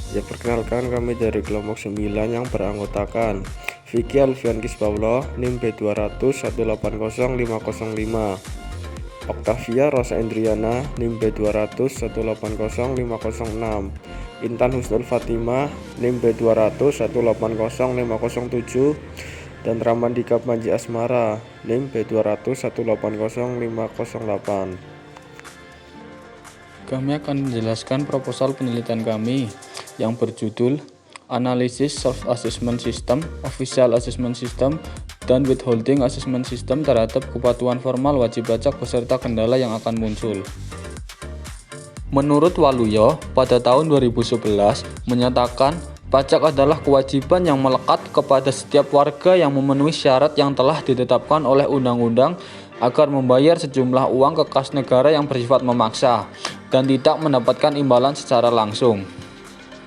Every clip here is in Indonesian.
Ya, perkenalkan, kami dari kelompok 9 yang beranggotakan Vicky Alfian Kisbauloh, NIM B200 180 505, Octavia Rosa Indriana, NIM B200 180 506, Intan Husnul Fatimah, NIM B200 180 507, dan Ramandika Panji Asmara, NIM B200 180 508. Kami akan menjelaskan proposal penelitian kami yang berjudul Analisis Self-Assessment System, Official Assessment System, dan Withholding Assessment System terhadap kepatuhan formal wajib pajak beserta kendala yang akan muncul. Menurut Waluyo, pada tahun 2011 menyatakan pajak adalah kewajiban yang melekat kepada setiap warga yang memenuhi syarat yang telah ditetapkan oleh undang-undang agar membayar sejumlah uang ke kas negara yang bersifat memaksa dan tidak mendapatkan imbalan secara langsung.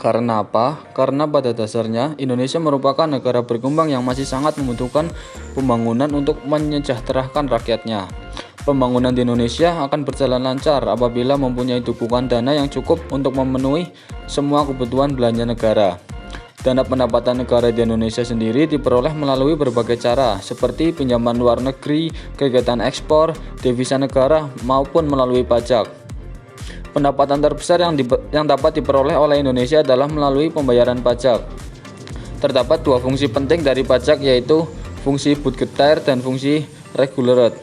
Karena apa? Karena pada dasarnya Indonesia merupakan negara berkembang yang masih sangat membutuhkan pembangunan untuk menyejahterakan rakyatnya. Pembangunan di Indonesia akan berjalan lancar apabila mempunyai dukungan dana yang cukup untuk memenuhi semua kebutuhan belanja negara. Dana pendapatan negara di Indonesia sendiri diperoleh melalui berbagai cara, seperti pinjaman luar negeri, kegiatan ekspor, devisa negara, maupun melalui pajak. Pendapatan terbesar yang dapat diperoleh oleh Indonesia adalah melalui pembayaran pajak. Terdapat dua fungsi penting dari pajak, yaitu fungsi budgeter dan fungsi reguleret.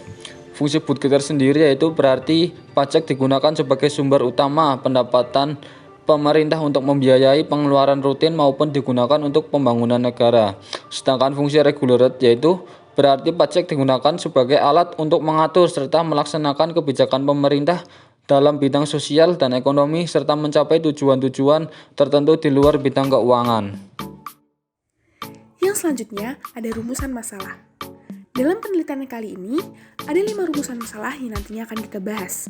Fungsi budgeter sendiri yaitu berarti pajak digunakan sebagai sumber utama pendapatan pemerintah untuk membiayai pengeluaran rutin maupun digunakan untuk pembangunan negara. Sedangkan fungsi reguleret yaitu berarti pajak digunakan sebagai alat untuk mengatur serta melaksanakan kebijakan pemerintah dalam bidang sosial dan ekonomi serta mencapai tujuan-tujuan tertentu di luar bidang keuangan. Yang selanjutnya ada rumusan masalah. Dalam penelitian kali ini, ada 5 rumusan masalah yang nantinya akan kita bahas.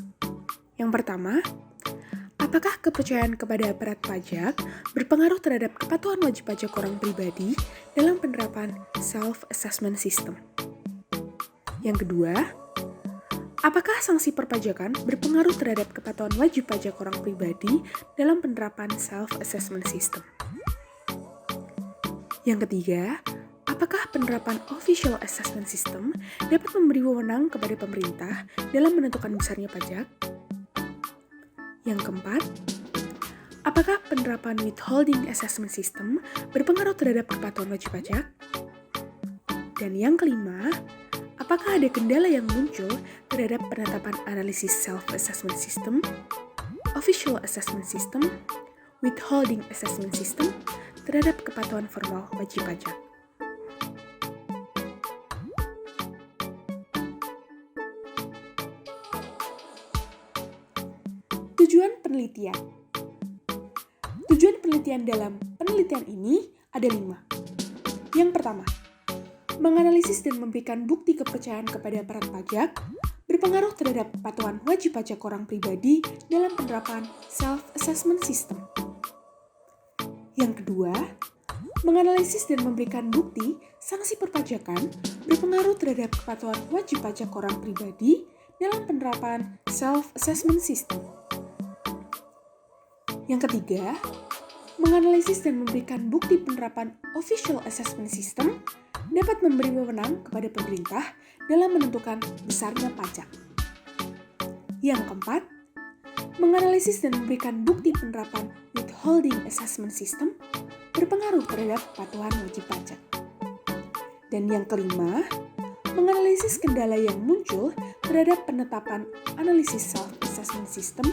Yang pertama, apakah kepercayaan kepada aparat pajak berpengaruh terhadap kepatuhan wajib pajak orang pribadi dalam penerapan self-assessment system? Yang kedua, apakah sanksi perpajakan berpengaruh terhadap kepatuhan wajib pajak orang pribadi dalam penerapan self-assessment system? Yang ketiga, apakah penerapan official assessment system dapat memberi wewenang kepada pemerintah dalam menentukan besarnya pajak? Yang keempat, apakah penerapan withholding assessment system berpengaruh terhadap kepatuhan wajib pajak? Dan yang kelima, apakah ada kendala yang muncul terhadap penetapan analisis self-assessment system, official assessment system, withholding assessment system terhadap kepatuhan formal wajib pajak? Tujuan penelitian. Tujuan penelitian dalam penelitian ini ada 5. Yang pertama, menganalisis dan memberikan bukti kepercayaan kepada aparat pajak berpengaruh terhadap kepatuhan wajib pajak orang pribadi dalam penerapan self-assessment system. Yang kedua, menganalisis dan memberikan bukti sanksi perpajakan berpengaruh terhadap kepatuhan wajib pajak orang pribadi dalam penerapan self-assessment system. Yang ketiga, menganalisis dan memberikan bukti penerapan official assessment system dapat memberi wewenang kepada pemerintah dalam menentukan besarnya pajak. Yang keempat, menganalisis dan memberikan bukti penerapan withholding assessment system berpengaruh terhadap kepatuhan wajib pajak. Dan yang kelima, menganalisis kendala yang muncul terhadap penetapan analisis self-assessment system,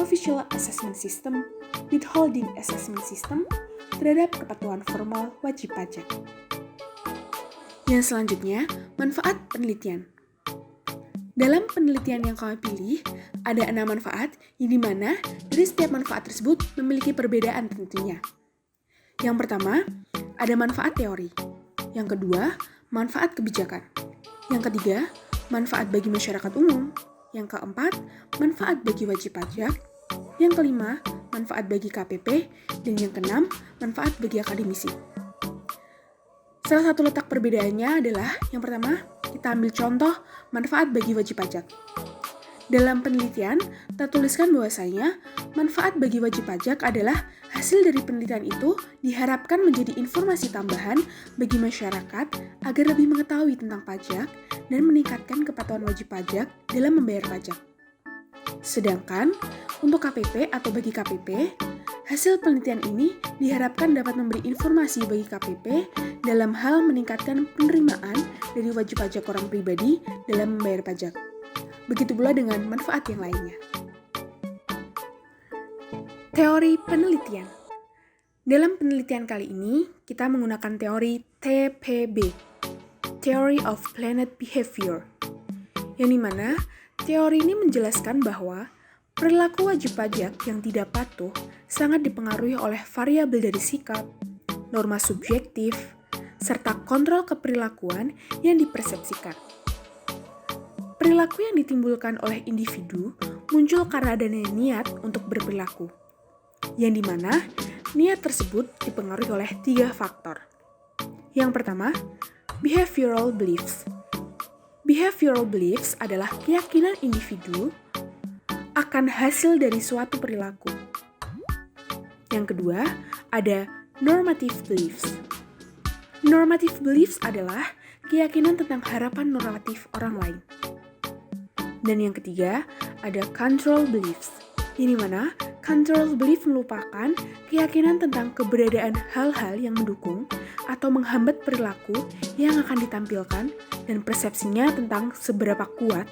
official assessment system, withholding assessment system terhadap kepatuhan formal wajib pajak. Yang selanjutnya, manfaat penelitian. Dalam penelitian yang kami pilih, ada 6 manfaat yang dimana dari setiap manfaat tersebut memiliki perbedaan tentunya. Yang pertama, ada manfaat teori. Yang kedua, manfaat kebijakan. Yang ketiga, manfaat bagi masyarakat umum. Yang keempat, manfaat bagi wajib pajak. Yang kelima, manfaat bagi KPP. Dan yang keenam, manfaat bagi akademisi. Salah satu letak perbedaannya adalah, yang pertama, kita ambil contoh manfaat bagi wajib pajak. Dalam penelitian, tertuliskan bahwasanya manfaat bagi wajib pajak adalah Hasil dari penelitian itu diharapkan menjadi informasi tambahan bagi masyarakat agar lebih mengetahui tentang pajak dan meningkatkan kepatuhan wajib pajak dalam membayar pajak. Sedangkan untuk KPP atau bagi KPP, hasil penelitian ini diharapkan dapat memberi informasi bagi KPP dalam hal meningkatkan penerimaan dari wajib pajak orang pribadi dalam membayar pajak. Begitu pula dengan manfaat yang lainnya. Teori penelitian. Dalam penelitian kali ini, kita menggunakan teori TPB, Theory of Planet Behavior, yang dimana teori ini menjelaskan bahwa perilaku wajib pajak yang tidak patuh sangat dipengaruhi oleh variabel dari sikap, norma subjektif, serta kontrol keperilakuan yang dipersepsikan. Perilaku yang ditimbulkan oleh individu muncul karena adanya niat untuk berperilaku, yang dimana niat tersebut dipengaruhi oleh 3 faktor. Yang pertama, behavioral beliefs. Behavioral beliefs adalah keyakinan individu akan hasil dari suatu perilaku. Yang kedua, ada normative beliefs. Normative beliefs adalah keyakinan tentang harapan normatif orang lain. Dan yang ketiga, ada control beliefs, di mana control belief merupakan keyakinan tentang keberadaan hal-hal yang mendukung atau menghambat perilaku yang akan ditampilkan dan persepsinya tentang seberapa kuat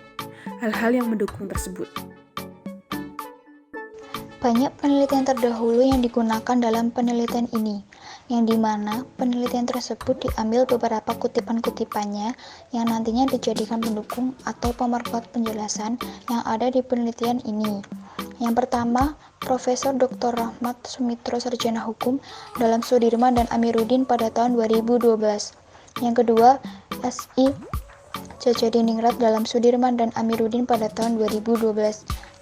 hal-hal yang mendukung tersebut. Banyak penelitian terdahulu yang digunakan dalam penelitian ini, yang dimana penelitian tersebut diambil beberapa kutipan-kutipannya yang nantinya dijadikan pendukung atau pemerkuat penjelasan yang ada di penelitian ini. Yang pertama, Profesor Dr. Rahmat Sumitro Sarjana Hukum dalam Sudirman dan Amiruddin pada tahun 2012. Yang kedua, SI Djajadiningrat dalam Sudirman dan Amiruddin pada tahun 2012.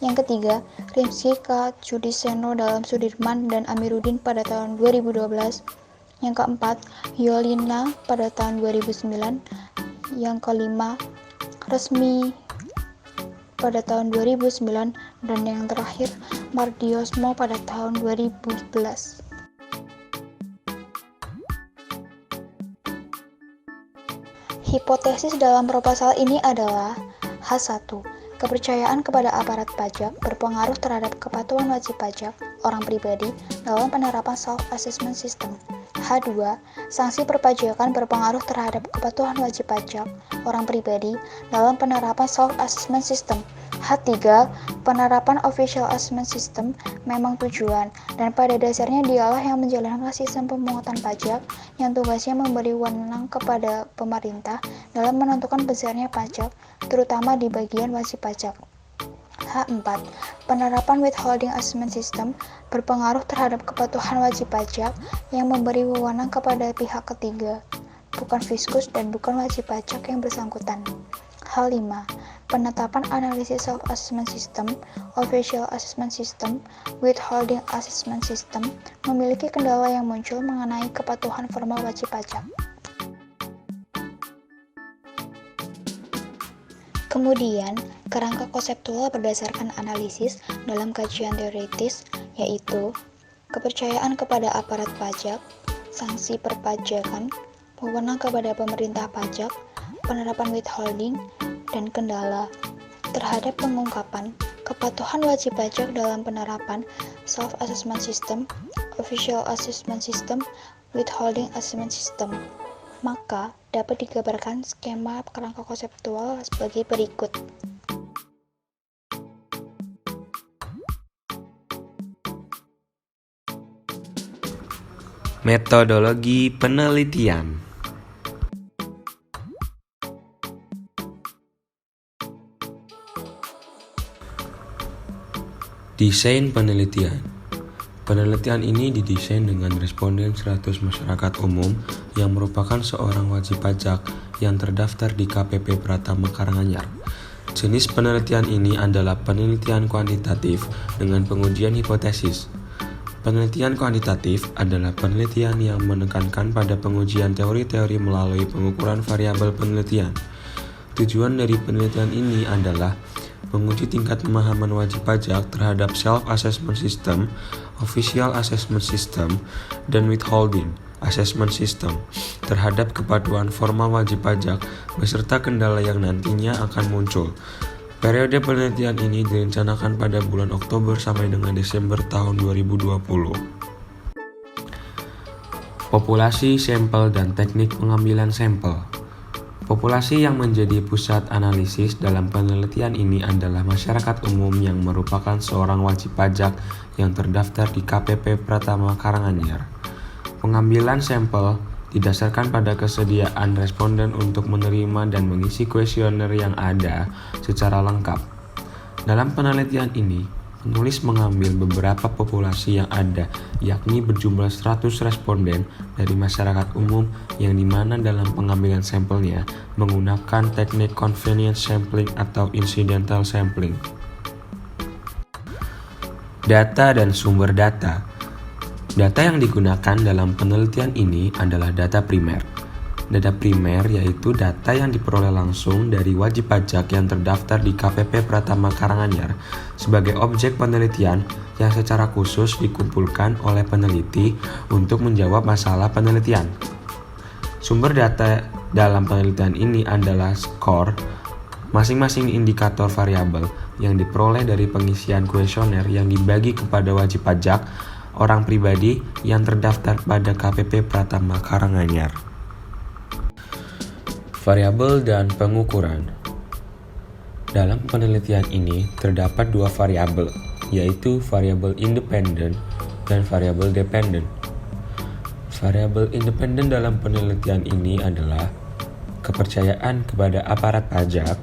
Yang ketiga, Rimsky K. Judiseno dalam Sudirman dan Amiruddin pada tahun 2012. Yang keempat, Yolina pada tahun 2009. Yang kelima, Resmi pada tahun 2009. Dan yang terakhir, Mardiosmo pada tahun 2011. Hipotesis dalam proposal ini adalah H1. Kepercayaan kepada aparat pajak berpengaruh terhadap kepatuhan wajib pajak orang pribadi dalam penerapan self-assessment system. H2. Sanksi perpajakan berpengaruh terhadap kepatuhan wajib pajak orang pribadi dalam penerapan self-assessment system. H3. Penerapan official assessment system memang tujuan, dan pada dasarnya dialah yang menjalankan sistem pemungutan pajak yang tugasnya memberi wewenang kepada pemerintah dalam menentukan besarnya pajak, terutama di bagian wajib pajak. H4. Penerapan withholding assessment system berpengaruh terhadap kepatuhan wajib pajak yang memberi wewenang kepada pihak ketiga, bukan fiskus dan bukan wajib pajak yang bersangkutan. H5. Penetapan analisis self-assessment system, official assessment system, withholding assessment system memiliki kendala yang muncul mengenai kepatuhan formal wajib pajak. Kemudian, kerangka konseptual berdasarkan analisis dalam kajian teoritis, yaitu kepercayaan kepada aparat pajak, sanksi perpajakan, wewenang kepada pemerintah pajak, penerapan withholding, dan kendala terhadap pengungkapan kepatuhan wajib pajak dalam penerapan self-assessment system, official assessment system, withholding assessment system. Maka dapat digambarkan skema kerangka konseptual sebagai berikut. Metodologi penelitian. Desain penelitian. Penelitian ini didesain dengan responden 100 masyarakat umum yang merupakan seorang wajib pajak yang terdaftar di KPP Pratama Karanganyar. Jenis penelitian ini adalah penelitian kuantitatif dengan pengujian hipotesis. Penelitian kuantitatif adalah penelitian yang menekankan pada pengujian teori-teori melalui pengukuran variabel penelitian. Tujuan dari penelitian ini adalah menguji tingkat pemahaman wajib pajak terhadap self-assessment system, official assessment system, dan withholding assessment system terhadap kepatuhan formal wajib pajak beserta kendala yang nantinya akan muncul. Periode penelitian ini direncanakan pada bulan Oktober sampai dengan Desember tahun 2020. Populasi, sampel, dan teknik pengambilan sampel. Populasi yang menjadi pusat analisis dalam penelitian ini adalah masyarakat umum yang merupakan seorang wajib pajak yang terdaftar di KPP Pratama Karanganyar. Pengambilan sampel didasarkan pada kesediaan responden untuk menerima dan mengisi kuesioner yang ada secara lengkap. Dalam penelitian ini, penulis mengambil beberapa populasi yang ada, yakni berjumlah 100 responden dari masyarakat umum yang dimana dalam pengambilan sampelnya menggunakan teknik convenience sampling atau incidental sampling. Data dan sumber data. Data yang digunakan dalam penelitian ini adalah data primer. Data primer yaitu data yang diperoleh langsung dari wajib pajak yang terdaftar di KPP Pratama Karanganyar sebagai objek penelitian yang secara khusus dikumpulkan oleh peneliti untuk menjawab masalah penelitian. Sumber data dalam penelitian ini adalah skor masing-masing indikator variabel yang diperoleh dari pengisian kuesioner yang dibagi kepada wajib pajak orang pribadi yang terdaftar pada KPP Pratama Karanganyar. Variabel dan pengukuran. Dalam penelitian ini terdapat dua variabel, yaitu variabel independen dan variabel dependen. Variabel independen dalam penelitian ini adalah kepercayaan kepada aparat pajak,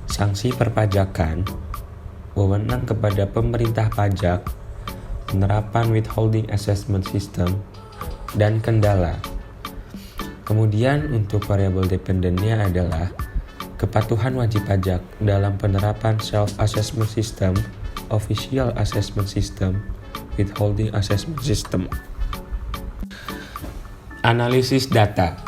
sanksi perpajakan, wewenang kepada pemerintah pajak, penerapan withholding assessment system, dan kendala. Kemudian untuk variabel dependennya adalah kepatuhan wajib pajak dalam penerapan self-assessment system, official assessment system, withholding assessment system. Analisis data.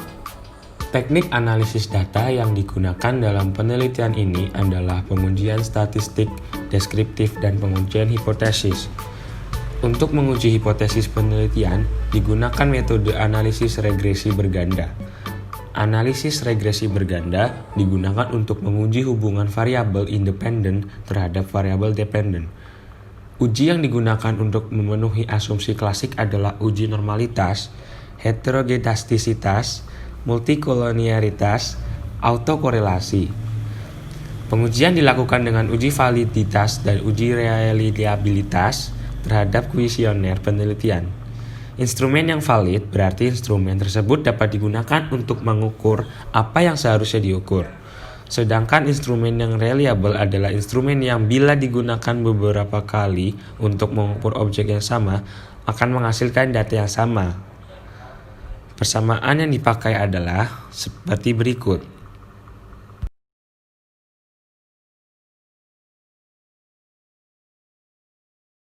Teknik analisis data yang digunakan dalam penelitian ini adalah pengujian statistik, deskriptif, dan pengujian hipotesis. Untuk menguji hipotesis penelitian, digunakan metode analisis regresi berganda. Analisis regresi berganda digunakan untuk menguji hubungan variabel independen terhadap variabel dependen. Uji yang digunakan untuk memenuhi asumsi klasik adalah uji normalitas, heterogenastisitas, multikolonialitas, autokorelasi. Pengujian dilakukan dengan uji validitas dan uji reliabilitas terhadap kuesioner penelitian. Instrumen yang valid berarti instrumen tersebut dapat digunakan untuk mengukur apa yang seharusnya diukur. Sedangkan instrumen yang reliable adalah instrumen yang bila digunakan beberapa kali untuk mengukur objek yang sama akan menghasilkan data yang sama. Persamaan yang dipakai adalah seperti berikut.